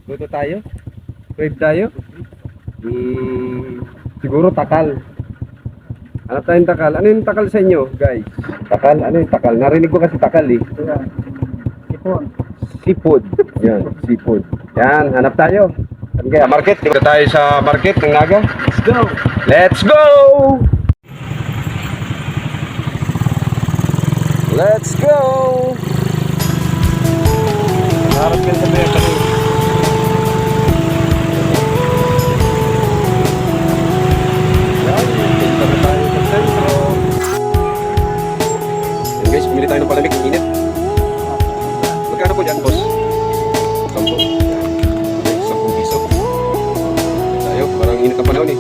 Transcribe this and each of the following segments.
Luto tayo? Crave tayo? Siguro takal. Hanap tayong takal. Ano yung takal sa inyo, guys? Takal? Ano yung takal? Narinig ko kasi takal eh. Sipon. Seafood. Yan, seafood. Yan, hanap tayo. Saan kaya? Market. Dito tayo sa market ng Naga. Let's go! Let's go! Let's go! Harap ka sa mga kami. Yan, punta na tayo sa sentro. Yan guys, pumili tayo ng palamig. Init. Magkano po dyan, boss? 10. Okay, 10 piso. Tayo, parang init ang panahon eh.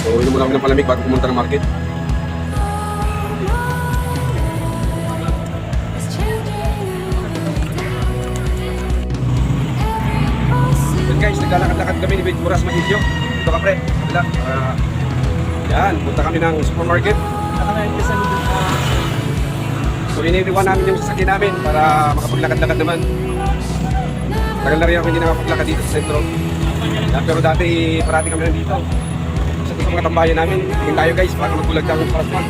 So, inom muna kami ng palamig bago pumunta ng market. Yan guys, naglalakad-lakad kami ni Buras Mahidyo. Ito ka pre, kabila. Yan, punta kami ng supermarket. So, iniiwan namin yung sasakyan namin para makapaglakad-lakad naman. Tagal na rin ako hindi nakapaglakad dito sa sentro. Yan, pero dati parati kami nandito. Sa ito mga tambayan namin. Tingin tayo guys, para magbulag tayo ng parasman.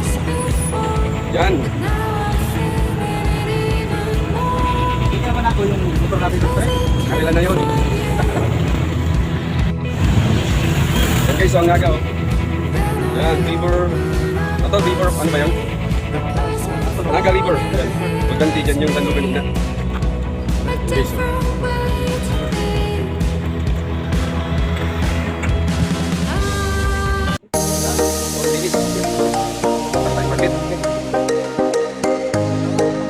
Yan. Hindi naman ako yung motor natin ito, pre. Kanila na yun. Yan guys, so ang Naga oh. Yan, liver. Ito, liver, ano ba yan? Naga liver. Yan. Maganti dyan yung tando kanina. Okay, so.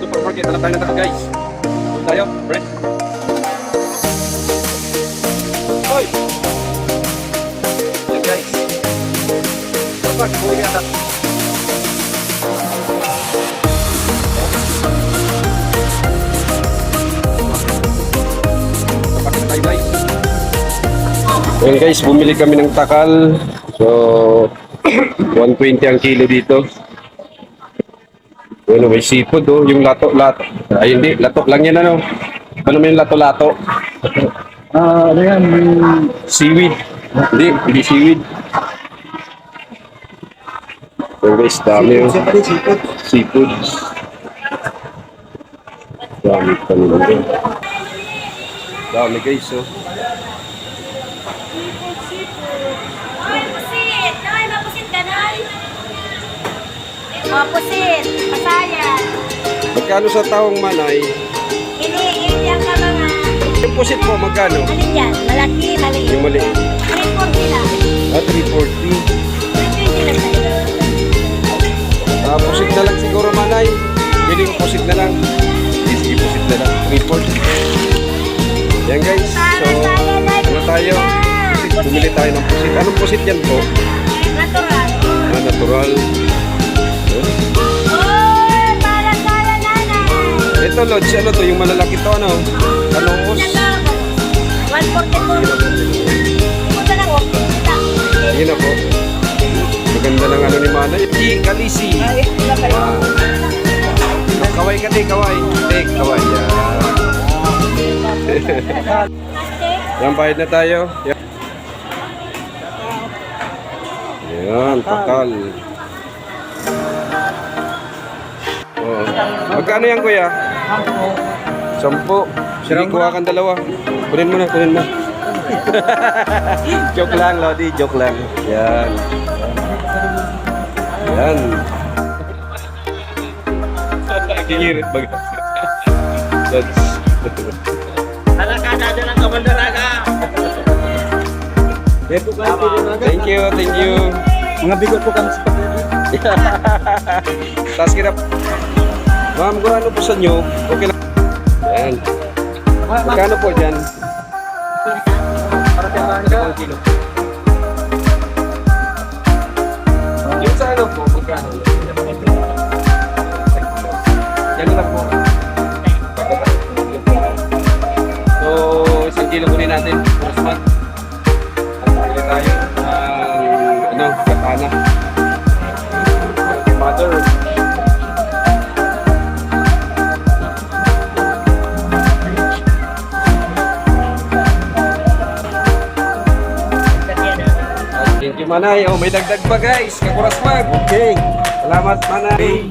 Supermarket, alam tayo na tayo guys. Tayo, bread. Hoy! Yan guys. Kapag huli ata. Kapag na tayo guys. Yan guys, bumili kami ng takal. So, 120 ang kilo dito. Ano, may seafood oh, yung lato-lato. Ay hindi, lato lang yan ano. Ano may lato-lato? Ano yan? Seaweed. Hindi seaweed. So guys, dami yung seafood. Dami pa nila. Dami guys oh. Ay, pusit! Ay, mapusit ka na! Oh, pusit! Pasayan! Magkano sa taong manay? Ini-iyan ka mga... Yung pusit po, magkano? Alin yan? Malaki, maliit. Yung mali. 340 lang. 340. 320 lang tayo. Pusit na lang siguro manay. Pwede yung pusit na lang. Sige, pusit na lang. 340. Yan guys. So, ano tayo? Bumili tayo ng pusit. Anong pusit yan po? Natural. Natural. Oh, para sa'yo, nanay. Ito, Lodge, ano to? Yung malalaki to, ano? Kanungos. 144. Punta lang, okay. Yun na po. Maganda ng ano ni Manay. Kalisi. Kaway ka, te, kaway. Te, kaway. Yan, bayad na tayo. Yan. Yan, takal. Oh. Magkano yan, kuya? 10. Sige, kuha kang 2. Kunin mo na, kunin mo. Joke lang, Lodi. Joke lang. Yan. Yan. Kingirit ba? Alaka na dyan ang kamandaraga! Thank you, thank you. Mga bigot po kami sa pagkakas. Taas kirap. Ma'am, kung ano po sa inyo, okay lang. Yan. Magkano po dyan? Para kaya Kilo. Yung sa ano po, magkano? Yan lang po. So, 1 kilo kunin natin. Puras mat. Pili tayo ng katana. Mother. Manay. Oh, may dagdag pa guys. Kakurasmag. Okay. Salamat Manay.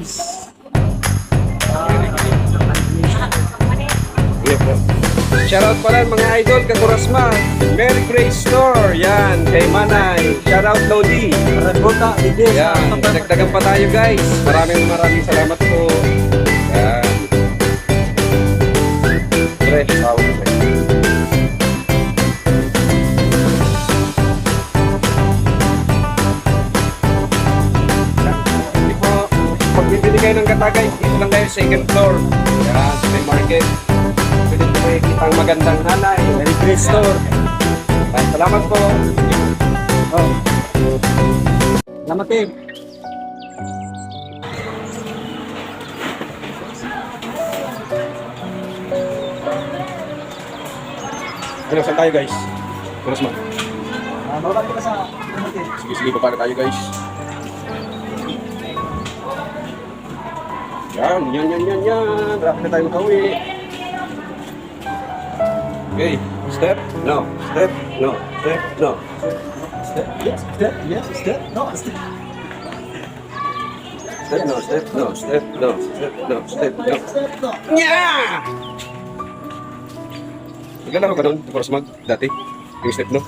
Shoutout pala mga idol, Kakurasmag. Merry Grace Store. Yan, kay Manay. Shoutout Lodi. Ragota, Lides. Yan, dagdagan pa tayo guys. Maraming salamat po. Yan. Pre, tawag ko. Hindi po, pag bibili kayo ng katagay, dito lang kayo second floor. Yan, sa may market. Pwede po kayo kita ang magandang hanay. Merry Grace Store. Yan, salamat po. Oh. Salamat, Tim. Ano, saan tayo guys? Kurasmag. Babalik ka sa Tim. Sige, sige, baba na tayo guys. Yan. Rapid na tayo makauwi. Okay, step, no. Step, no. Step, no. Step, yes, step, yes, step, no, step. Step, no. Step, no. Step, no. Step, no. Step, no. Step, no. Yeah! Naglalaro ka nun, Kurasmag, dati? Yung step, no?